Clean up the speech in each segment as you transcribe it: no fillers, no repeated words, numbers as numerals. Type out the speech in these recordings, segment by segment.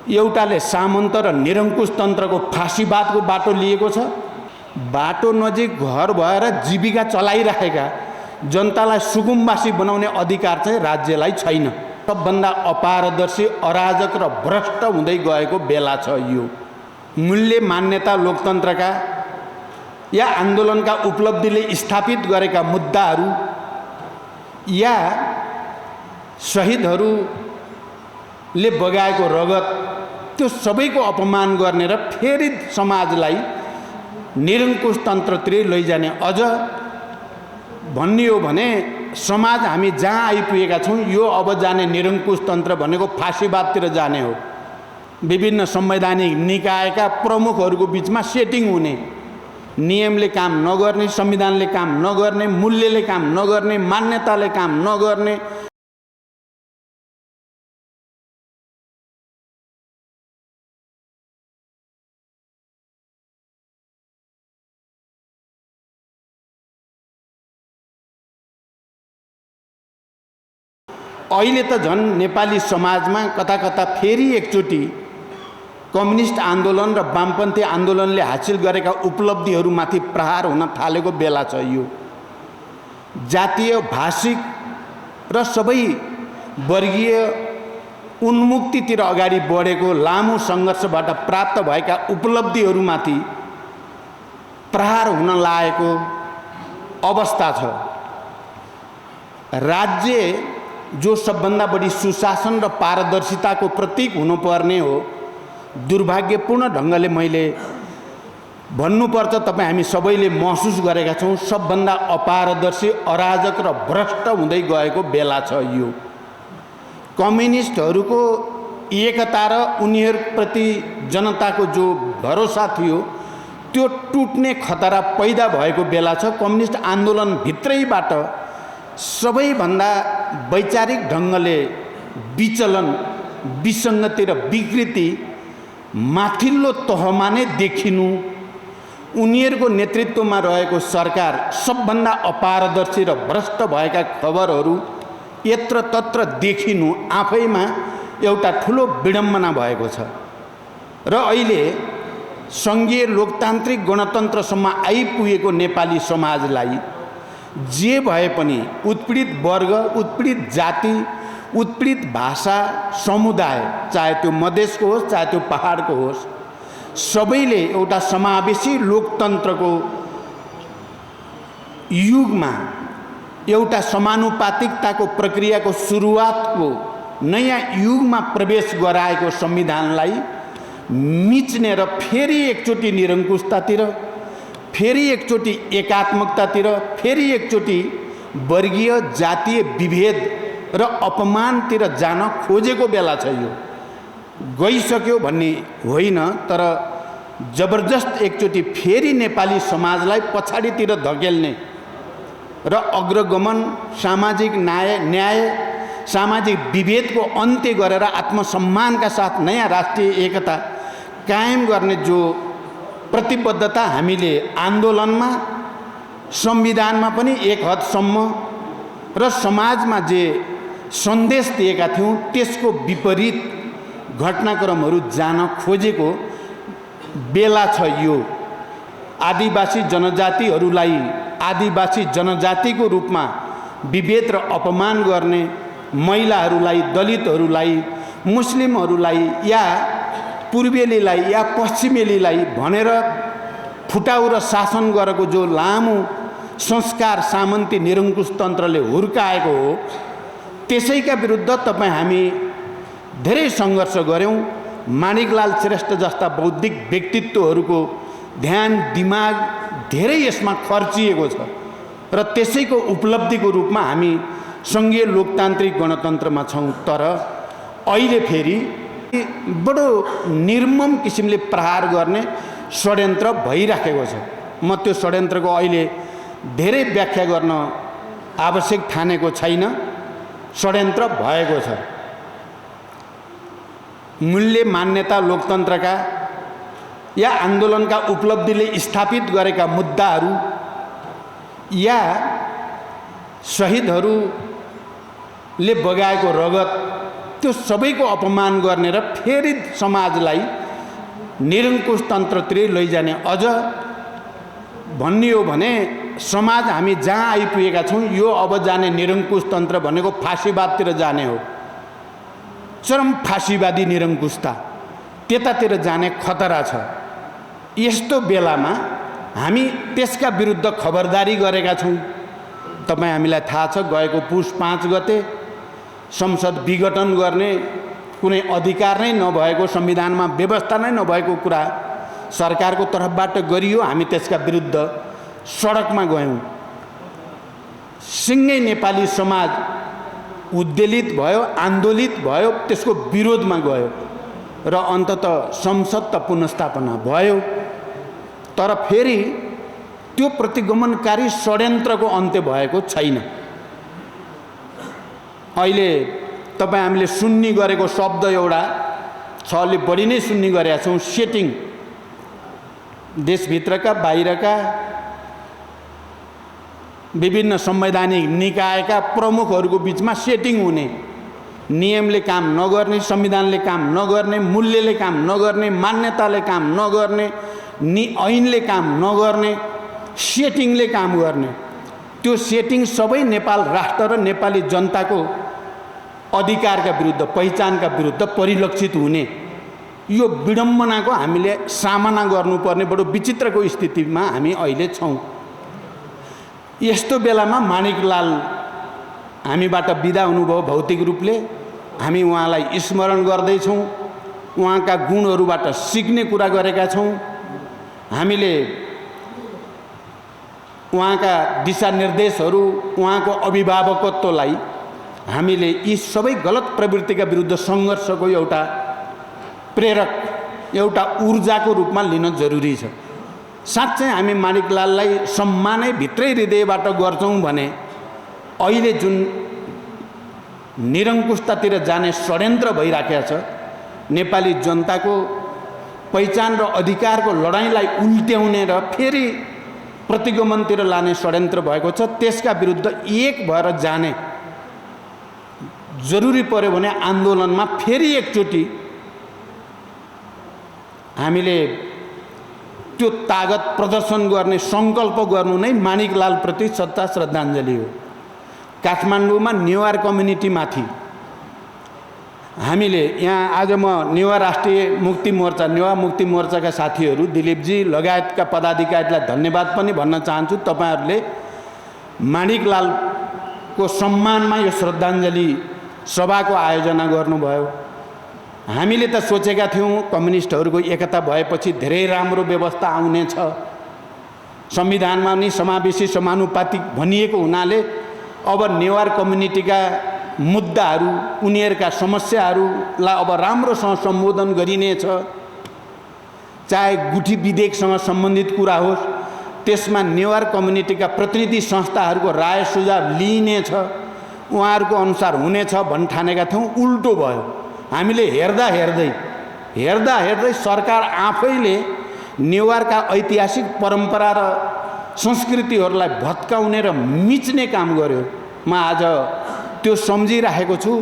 एउटाले सामन्त र निरङ्कुश तन्त्रको फाँसीवादको बाटो लिएको छ। बाटो नजिक घर भएर जीविका चलाइरहेका जनतालाई सुकुम्बासी बनाउने अधिकार चाहिँ राज्यलाई छैन। सबभन्दा अपारदर्शी, अराजक र भ्रष्ट हुँदै गएको बेला छ यो। मूल्य, मान्यता, लोकतन्त्रका या आन्दोलनका उपलब्धिले स्थापित गरेका मुद्दाहरू या शहीदहरूले बगाएको रगत, त्यो सबैको अपमान गर्ने र फेरि समाजलाई निरङ्कुश तन्त्रतिर लैजाने। अझ भन्ने हो भने समाज हामी जहाँ आइपुगेका छौँ यो अब जाने निरङ्कुश तन्त्र भनेको फाँसीवादतिर जाने हो। विभिन्न संवैधानिक निकायका प्रमुखहरूको बिचमा सेटिङ हुने, नियमले काम नगर्ने, संविधानले काम नगर्ने, मूल्यले काम नगर्ने, मान्यताले काम नगर्ने। अहिले त झन् नेपाली समाजमा कता कता फेरि एकचोटि कम्युनिस्ट आन्दोलन र वामपन्थी आन्दोलनले हासिल गरेका उपलब्धिहरूमाथि प्रहार हुन थालेको बेला छ यो। जातीय, भाषिक र सबै वर्गीय उन्मुक्तितिर अगाडि बढेको लामो सङ्घर्षबाट प्राप्त भएका उपलब्धिहरूमाथि प्रहार हुन लागेको अवस्था छ। राज्य जो सबभन्दा बढी सुशासन र पारदर्शिताको प्रतीक हुनुपर्ने हो, दुर्भाग्यपूर्ण ढङ्गले मैले भन्नुपर्छ, तपाईँ हामी सबैले महसुस गरेका छौँ, सबभन्दा अपारदर्शी, अराजक र भ्रष्ट हुँदै गएको बेला छ यो। कम्युनिस्टहरूको एकता र उनीहरूप्रति जनताको जो भरोसा थियो त्यो टुट्ने खतरा पैदा भएको बेला छ। कम्युनिस्ट आन्दोलन भित्रैबाट सबैभन्दा वैचारिक ढङ्गले विचलन, विसङ्गति र विकृति माथिल्लो तहमा नै देखिनु, उनीहरूको नेतृत्वमा रहेको सरकार सबभन्दा अपारदर्शी र भ्रष्ट भएका खबरहरू यत्र तत्र देखिनु आफैमा एउटा ठुलो विडम्बना भएको छ। र अहिले सङ्घीय लोकतान्त्रिक गणतन्त्रसम्म आइपुगेको नेपाली समाजलाई जे भए पनि उत्पीडित वर्ग, उत्पीडित जाति, उत्पीडित भाषा, समुदाय, चाहे त्यो मधेसको होस् चाहे त्यो पहाडको होस्, सबैले एउटा समावेशी लोकतन्त्रको युगमा, एउटा समानुपातिकताको प्रक्रियाको सुरुवातको नयाँ युगमा प्रवेश गराएको संविधानलाई मिच्ने र फेरि एकचोटि निरङ्कुशतातिर, फेरि एकचोटि एकात्मकतातिर, फेरि एकचोटि वर्गीय जातीय विभेद र अपमानतिर जान खोजेको बेला छ यो। गइसक्यो भन्ने होइन, तर जबरजस्त एकचोटि फेरि नेपाली समाजलाई पछाडितिर धकेल्ने र अग्रगमन, सामाजिक न्याय, सामाजिक विभेदको अन्त्य गरेर आत्मसम्मानका साथ नयाँ राष्ट्रिय एकता कायम गर्ने जो प्रतिबद्धता हामीले आन्दोलनमा, संविधानमा पनि एक हदसम्म र समाजमा जे सन्देश दिएका थियौँ त्यसको विपरीत घटनाक्रमहरू जान खोजेको बेला छ यो। आदिवासी जनजातिहरूलाई आदिवासी जनजातिको रूपमा विभेद र अपमान गर्ने, महिलाहरूलाई, दलितहरूलाई, मुस्लिमहरूलाई या पूर्वेलीलाई या पश्चिमेलीलाई भनेर फुटाउ र शासन गरेको जो लामो संस्कार सामन्ती निरङ्कुश तन्त्रले हुर्काएको हो, त्यसैका विरुद्ध तपाईँ हामी धेरै सङ्घर्ष गऱ्यौँ। माणिकलाल श्रेष्ठ जस्ता बौद्धिक व्यक्तित्वहरूको ध्यान, दिमाग धेरै यसमा खर्चिएको छ र त्यसैको उपलब्धिको रूपमा हामी सङ्घीय लोकतान्त्रिक गणतन्त्रमा छौँ। तर अहिले फेरि बडो निर्मम किसिमले प्रहार गर्ने षड्यन्त्र भइराखेको छ। म त्यो षड्यन्त्रको अहिले धेरै व्याख्या गर्न आवश्यक ठानेको छैन। षड्यन्त्र भएको छ। मूल्य, मान्यता, लोकतन्त्रका या आन्दोलनका उपलब्धिले स्थापित गरेका मुद्दाहरू या शहीदहरूले बगाएको रगत, त्यो सबैको अपमान गर्ने र फेरि समाजलाई निरङ्कुश तन्त्रतिर लैजाने। अझ भन्ने हो भने समाज हामी जहाँ आइपुगेका छौँ यो अब जाने निरङ्कुश तन्त्र भनेको फाँसीवादतिर जाने हो, चरम फाँसीवादी निरङ्कुशता, त्यतातिर जाने खतरा छ। यस्तो बेलामा हामी त्यसका विरुद्ध खबरदारी गरेका छौँ। तपाईँ हामीलाई थाहा छ गएको पुस 5 गते संसद विघटन गर्ने कुनै अधिकार नै नभएको, संविधानमा व्यवस्था नै नभएको कुरा सरकारको तर्फबाट गरियो। हामी त्यसका विरुद्ध सडकमा गयौँ। सिङ्गै नेपाली समाज उद्वेलित भयो, आन्दोलित भयो, त्यसको विरोधमा गयो र अन्ततः संसद त पुनर्स्थापना भयो। तर फेरि त्यो प्रतिगमनकारी षड्यन्त्रको अन्त्य भएको छैन। अहिले तपाईँ हामीले सुन्ने गरेको शब्द एउटा छ, अलि बढी नै सुन्ने गरेका छौँ, सेटिङ। देशभित्रका बाहिरका विभिन्न संवैधानिक निकायका प्रमुखहरूको बिचमा सेटिङ हुने, नियमले काम नगर्ने, संविधानले काम नगर्ने, मूल्यले काम नगर्ने, मान्यताले काम नगर्ने, ऐनले काम नगर्ने, सेटिङले काम गर्ने। त्यो सेटिङ सबै नेपाल राष्ट्र र नेपाली जनताको अधिकारका विरुद्ध, पहिचानका विरुद्ध परिलक्षित हुने, यो विडम्बनाको हामीले सामना गर्नुपर्ने बडो विचित्रको स्थितिमा हामी अहिले छौँ। यस्तो बेलामा माणिकलाल हामीबाट बिदा हुनुभयो भौतिक रूपले। हामी उहाँलाई स्मरण गर्दैछौँ, उहाँका गुणहरूबाट सिक्ने कुरा गरेका छौँ। हामीले उहाँका दिशानिर्देशहरू, उहाँको अभिभावकत्वलाई हामीले यी सबै गलत प्रवृत्तिका विरुद्ध सङ्घर्षको एउटा प्रेरक, एउटा ऊर्जाको रूपमा लिन जरुरी छ। साँच्चै हामी माणिकलाललाई सम्मानै भित्रै हृदयबाट गर्छौँ भने अहिले जुन निरङ्कुशतातिर जाने षड्यन्त्र भइराखेको छ, नेपाली जनताको पहिचान र अधिकारको लडाइँलाई उल्ट्याउने र फेरि प्रतिगमनतिर लाने षड्यन्त्र भएको छ, त्यसका विरुद्ध एक भएर जाने। जरुरी पर्यो भने आन्दोलनमा फेरि एकचोटि हामीले त्यो तागत प्रदर्शन गर्ने सङ्कल्प गर्नु नै माणिकलालप्रति सच्चा श्रद्धाञ्जली हो। काठमाडौँमा नेवार कम्युनिटीमाथि हामीले यहाँ आज म नेवार राष्ट्रिय मुक्ति मोर्चा, नेवार मुक्ति मोर्चाका साथीहरू दिलीपजी लगायतका पदाधिकारीलाई धन्यवाद पनि भन्न चाहन्छु। तपाईँहरूले माणिकलालको सम्मानमा यो श्रद्धाञ्जली सभाको आयोजना गर्नुभयो। हामीले त सोचेका थियौँ कम्युनिस्टहरूको एकता भएपछि धेरै राम्रो व्यवस्था आउनेछ, संविधानमा नि समावेशी समानुपातिक भनिएको हुनाले अब नेवार कम्युनिटीका मुद्दाहरू, उनीहरूका समस्याहरूलाई अब राम्रोसँग सम्बोधन गरिनेछ। चाहे गुठी विधेयकसँग सम्बन्धित कुरा होस्, त्यसमा नेवार कम्युनिटीका प्रतिनिधि संस्थाहरूको राय सुझाव लिइनेछ, उहाँहरूको अनुसार हुनेछ भन्ठानेका थियौँ। उल्टो भयो। हामीले हेर्दा हेर्दै सरकार आफैले नेवारका ऐतिहासिक परम्परा र संस्कृतिहरूलाई भत्काउने र मिच्ने काम गर्यो। म आज त्यो सम्झिराखेको छु।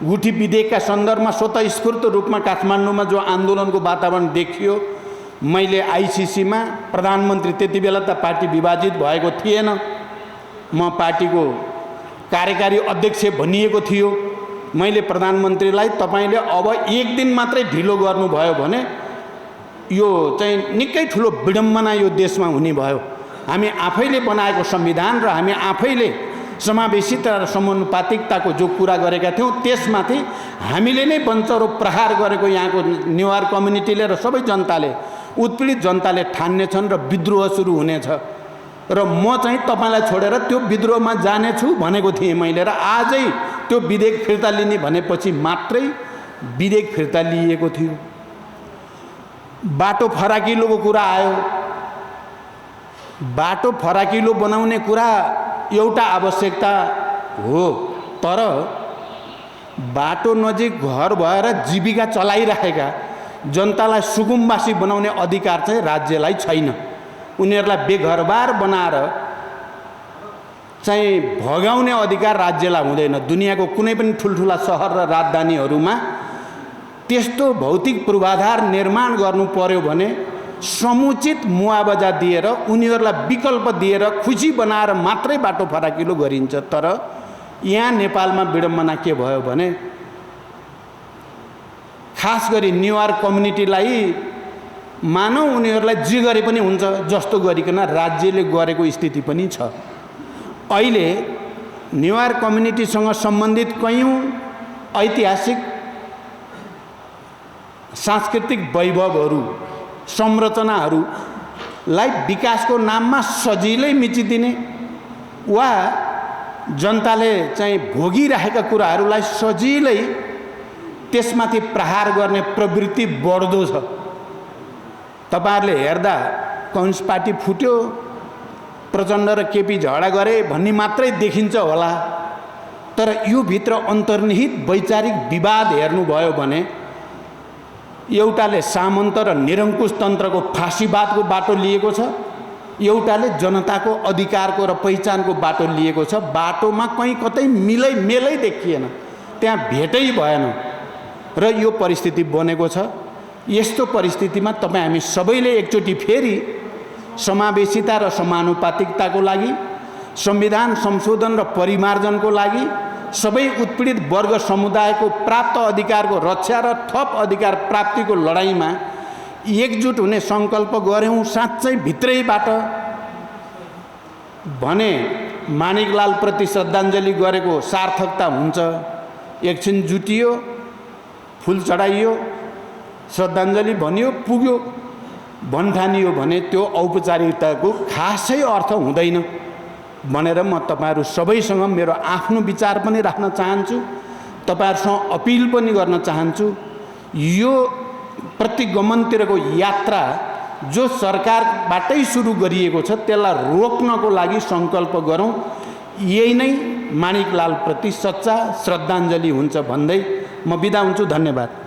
गुठी विधेयकका सन्दर्भमा स्वतःस्फूर्त रूपमा काठमाडौँमा जो आन्दोलनको वातावरण देखियो, मैले आइसिसीमा प्रधानमन्त्री, त्यति बेला त पार्टी विभाजित भएको थिएन, म पार्टीको कार्यकारी अध्यक्ष भनिएको थियो। मैले प्रधानमन्त्रीलाई तपाईँले अब एक दिन मात्रै ढिलो गर्नुभयो भने यो चाहिँ निकै ठुलो विडम्बना यो देशमा हुने भयो। हामी आफैले बनाएको संविधान र हामी आफैले समावेशिता र समानुपातिकताको जो कुरा गरेका थियौँ, त्यसमाथि हामीले नै वञ्चरो प्रहार गरेको यहाँको नेवार कम्युनिटीले र सबै जनताले, उत्पीडित जनताले ठान्नेछन् र विद्रोह सुरु हुनेछ। र म चाहिँ तपाईँलाई छोडेर त्यो विद्रोहमा जानेछु भनेको थिएँ मैले, र आजै त्यो विधेयक फिर्ता लिने भनेपछि मात्रै विधेयक फिर्ता लिएको थियो। बाटो फराकिलोको कुरा आयो। बाटो फराकिलो बनाउने कुरा एउटा आवश्यकता हो, तर बाटो नजिक घर भएर जीविका चलाइरहेका जनतालाई सुकुम्बासी बनाउने अधिकार चाहिँ राज्यलाई छैन। उनीहरूलाई बेघरबार बनाएर चाहिँ भगाउने अधिकार राज्यलाई हुँदैन। दुनियाँको कुनै पनि ठुल्ठुला सहर र राजधानीहरूमा त्यस्तो भौतिक पूर्वाधार निर्माण गर्नु पर्यो भने समुचित मुआवजा दिएर उनीहरूलाई विकल्प दिएर खुसी बनाएर मात्रै बाटो फराकिलो गरिन्छ। तर यहाँ नेपालमा विडम्बना के भयो भने खास गरी नेवार कम्युनिटीलाई मानौ उनीहरूलाई जे गरे पनि हुन्छ जस्तो गरिकन राज्यले गरेको स्थिति पनि छ। अहिले नेवार कम्युनिटीसँग सम्बन्धित कयौं ऐतिहासिक सांस्कृतिक वैभवहरू संरचनाहरूलाई विकासको नाममा सजिलै मिचिदिने वा जनताले चाहिँ भोगिरहेका कुराहरूलाई सजिलै त्यसमाथि प्रहार गर्ने प्रवृत्ति बढ्दो छ। तपाईहरुले हेर्दा कम्युनिस्ट पार्टी फुट्यो, प्रचण्ड र केपी झगडा गरे भन्ने मात्रै देखिन्छ होला। तर यो भित्र अन्तर्निहित वैचारिक विवाद हेर्नुभयो भने एउटाले सामन्त र निरङ्कुश तन्त्रको फाँसीवादको बाटो लिएको छ, एउटाले जनताको अधिकारको र पहिचानको बाटो लिएको छ। बाटोमा कहीँ कतै मेलै देखिएन, त्यहाँ भेटै भएन र यो परिस्थिति बनेको छ। यस्तो परिस्थितिमा तपाईँ हामी सबैले एकचोटि फेरि समावेशिता र समानुपातिकताको लागि, संविधान संशोधन र परिमार्जनको लागि, सबै उत्पीडित वर्ग समुदायको प्राप्त अधिकारको रक्षा र थप अधिकार प्राप्तिको लडाईँमा एकजुट हुने संकल्प गर्यौं साँच्चै भित्रैबाट भने माणिकलाल प्रति श्रद्धाञ्जली गरेको सार्थकता हुन्छ। एकछिन जुटियो, फूल चढाइयो, श्रद्धाञ्जली भनियो, पुग्यो भन्ठानियो भने त्यो औपचारिकताको खासै अर्थ हुँदैन भनेर म तपाईहरु सबैसँग मेरो आफ्नो विचार पनि राख्न चाहन्छु, तपाईहरुसँग अपिल पनि गर्न चाहन्छु। यो प्रतिगमनतिरको यात्रा जो सरकारबाटै सुरु गरिएको छ त्यसलाई रोक्नको लागि संकल्प गरौँ। यही नै माणिकलाल प्रति सच्चा श्रद्धाञ्जली हुन्छ भन्दै म बिदा हुन्छु। धन्यवाद।